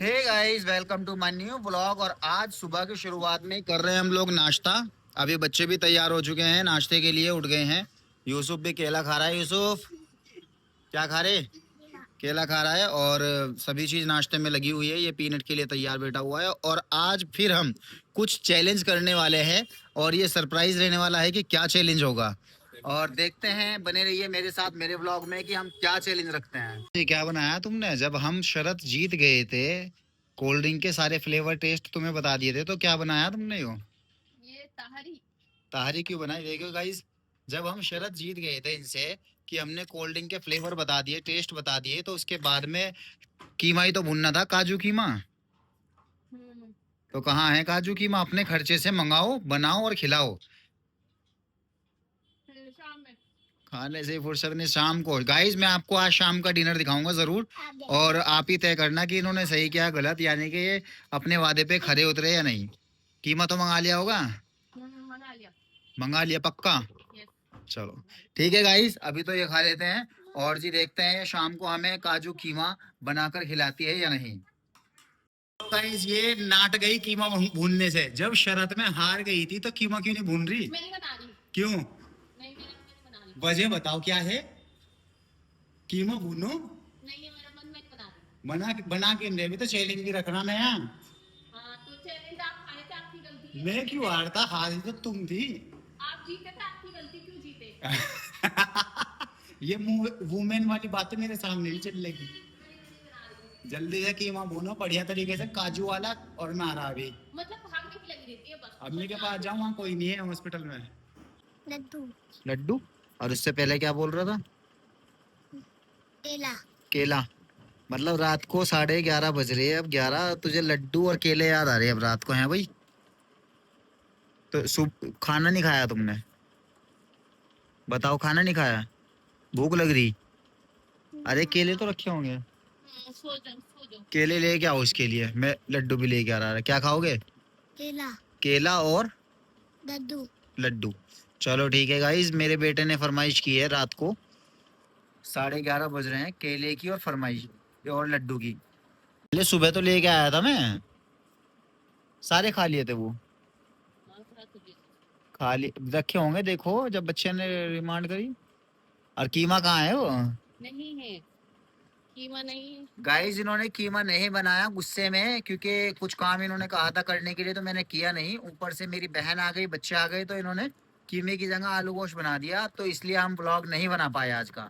Hey guys, welcome to my new vlog. और आज सुबह की शुरुआत में कर रहे हैं हम लोग नाश्ता। अभी बच्चे भी तैयार हो चुके हैं, नाश्ते के लिए उठ गए हैं। यूसुफ भी केला खा रहा है। यूसुफ क्या खा रहे? केला खा रहा है। और सभी चीज नाश्ते में लगी हुई है। ये पीनट के लिए तैयार बैठा हुआ है। और आज फिर हम कुछ चैलेंज करने वाले हैं। और ये सरप्राइज रहने वाला है कि क्या चैलेंज होगा। और देखते हैं, बने रहिए मेरे साथ मेरे व्लॉग में कि हम क्या चैलेंज रखते हैं। ये क्या बनाया तुमने? जब हम शरत जीत गए थे, कोल्ड ड्रिंक के सारे फ्लेवर टेस्ट तुम्हें बता दिए थे, तो क्या बनाया तुमने? ये ताहरी। ताहरी क्यों बनाई? देखो गाइस, जब हम शरत जीत गए थे इनसे कि हमने कोल्ड ड्रिंक के फ्लेवर बता दिए, टेस्ट बता दिए, तो उसके बाद में कीमा ही तो भूनना था, काजू कीमा। तो कहाँ है काजू कीमा? अपने खर्चे से मंगाओ, बनाओ और खिलाओ। खाने से फुर्सत नहीं। शाम को गाइस, मैं आपको आज शाम का डिनर दिखाऊंगा जरूर। और आप ही तय करना कि इन्होंने सही किया गलत, यानी कि ये अपने वादे पे खरे उतरे या नहीं। कीमा तो मंगा लिया होगा। मंगा लिया पक्का। चलो ठीक है गाइस, अभी तो ये खा लेते हैं। और जी देखते हैं शाम को हमें काजू कीमा बनाकर खिलाती है या नहीं। तो गाइस, ये नाट गई कीमा भूनने से। जब शरत में हार गई थी तो कीमा क्यों नहीं भून रही? मैं नहीं बना रही। क्यों? नहीं, मैं बना रही। वजह बताओ क्या है? कीमा भूनो। नहीं, ये मेरा मन, मैं बना रही। बना के नहीं, अभी तो चैलेंज भी रखना नया। हाँ, तो चैलेंज आप हारे थे, आपकी गलती है। मैं क्यों हारता? हारी तो तुम थी। आप जीते थे, आपकी गलती, क्यों जीते? ये वुमेन वाली बातें मेरे सामने भी चल लेगी। जल्दी से कीमा भूनो बढ़िया तरीके से, काजू वाला। और मैं आ रहा अभी, मतलब भागने की लगी रहती है बस। अम्मी के पास जाऊँ, वहाँ कोई नहीं है हॉस्पिटल में। लड्डू। लड्डू? और उससे पहले क्या बोल रहा था? केला। केला? मतलब रात को 11:30 बज रहे हैं, अब 11 तुझे लड्डू और केले याद आ रहे हैं अब रात को, हैं भाई? तो सुबह खाना नहीं खाया तुमने? बताओ, खाना नहीं खाया? भूख लग रही? अरे केले तो रखे होंगे। सो जाओ, सो जाओ। केले लेके आओ, इसके लिए मैं लड्डू भी लेके आ रहा है। क्या खाओगे? केला। केला और लड्डू। लड्डू। चलो ठीक है गाइस, मेरे बेटे ने फरमाइश की है रात को। 11:30 बज रहे हैं, केले की और फरमाइश और लड्डू की। पहले सुबह तो लेके आया था मैं, सारे खा लिए थे वो। खा लिए रखे होंगे, देखो जब बच्चे ने डिमांड करी। और कीमा कहाँ है? वो नहीं है, कीमा नहीं है गाइस। इन्होंने कीमा नहीं बनाया गुस्से में, क्योंकि कुछ काम इन्होंने कहा था करने के लिए, तो मैंने किया नहीं। ऊपर से मेरी बहन आ गई, बच्चे आ गए, तो इन्होंने कीमे की जगह आलू गोश्त बना दिया, तो इसलिए हम ब्लॉग नहीं बना पाए आज का।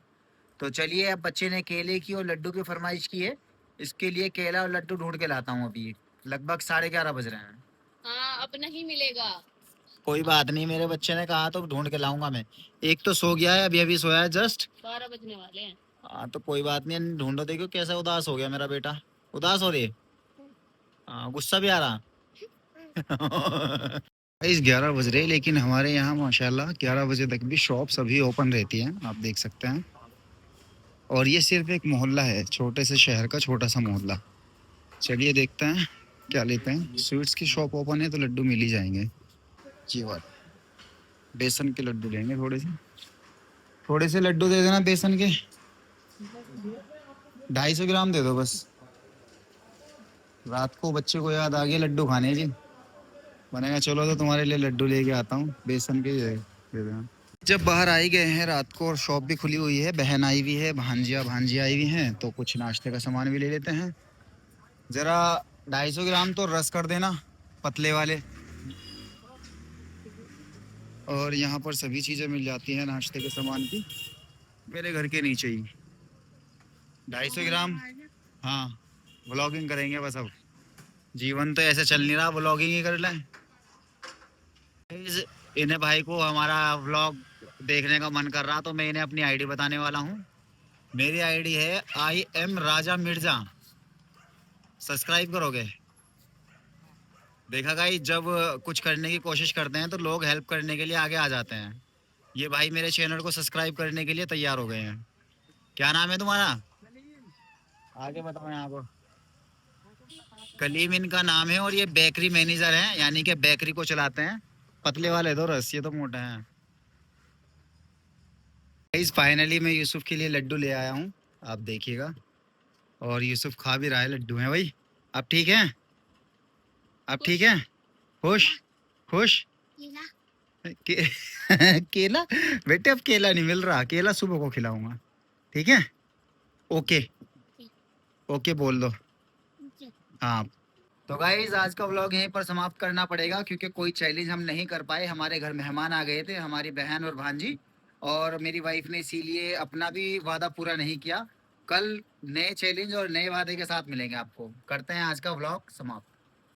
तो चलिए, अब बच्चे ने केले की और लड्डू की फरमाइश की है, इसके लिए केला और लड्डू ढूंढ के लाता हूँ अभी। लगभग 11:30 बज रहे हैं। हाँ, अब नहीं मिलेगा। कोई बात नहीं, मेरे बच्चे ने कहा तो ढूंढ के लाऊंगा मैं। एक तो सो गया है, अभी अभी सोया है जस्ट। 12 बजने वाले हैं। हाँ तो कोई बात नहीं, ढूंढो। देखो कैसा उदास हो गया मेरा बेटा। उदास हो रही है? हाँ, गुस्सा भी आ रहा। इस 11 बज रहे, लेकिन हमारे यहाँ माशाल्लाह 11 बजे तक भी शॉप सभी ओपन रहती हैं, आप देख सकते हैं। और ये सिर्फ एक मोहल्ला है, छोटे से शहर का छोटा सा मोहल्ला। चलिए देखते हैं क्या लेते हैं। स्वीट्स की शॉप ओपन है तो लड्डू मिल ही जाएंगे। जी बात। बेसन के लड्डू लेंगे थोड़े से लड्डू दे देना बेसन के। 250 ग्राम दे दो बस। रात को बच्चे को याद आ गया लड्डू खाने जी। बनेगा, चलो तो तुम्हारे लिए लड्डू लेके आता हूँ बेसन के, दे देना। जब बाहर आ ही गए हैं रात को और शॉप भी खुली हुई है, बहन आई हुई है, भांजी आई हुई हैं, तो कुछ नाश्ते का सामान भी ले लेते हैं। जरा 250 ग्राम तो रस कर देना, पतले वाले। और यहाँ पर सभी चीज़ें मिल जाती हैं नाश्ते के सामान की, मेरे घर के नीचे ही। 250 ग्राम। हाँ, व्लॉगिंग करेंगे बस अब। जीवन तो ऐसे चल नहीं रहा, व्लॉगिंग ही कर लें। इन्हें भाई को हमारा व्लॉग देखने का मन कर रहा, तो मैं इन्हें अपनी आईडी बताने वाला हूँ। मेरी आईडी है IM राजा मिर्जा। सब्सक्राइब करोगे? देखा गाइस, जब कुछ करने की कोशिश करते हैं तो लोग हेल्प करने के लिए आगे आ जाते हैं। ये भाई मेरे चैनल को सब्सक्राइब करने के लिए तैयार हो गए हैं। क्या नाम है तुम्हारा? आगे बताओ यहाँ पर। कलीम इनका नाम है, और ये बेकरी मैनेजर हैं, यानी कि बेकरी को चलाते हैं। पतले वाले दो रस, ये तो मोटे हैं। गाइस फाइनली मैं यूसुफ के लिए लड्डू ले आया हूँ, आप देखिएगा। और यूसुफ खा भी रहा है, लड्डू हैं भाई। अब ठीक है? अब ठीक है? खुश? खुश? के, केला? बेटे अब केला नहीं मिल रहा, केला सुबह को खिलाऊंगा, ठीक है? ओके। ओके बोल दो। हाँ। तो गाइज आज का व्लॉग यहीं पर समाप्त करना पड़ेगा क्योंकि कोई चैलेंज हम नहीं कर पाए, हमारे घर मेहमान आ गए थे, हमारी बहन और भांजी, और मेरी वाइफ ने इसीलिए अपना भी वादा पूरा नहीं किया। कल नए चैलेंज और नए वादे के साथ मिलेंगे आपको। करते हैं आज का व्लॉग समाप्त।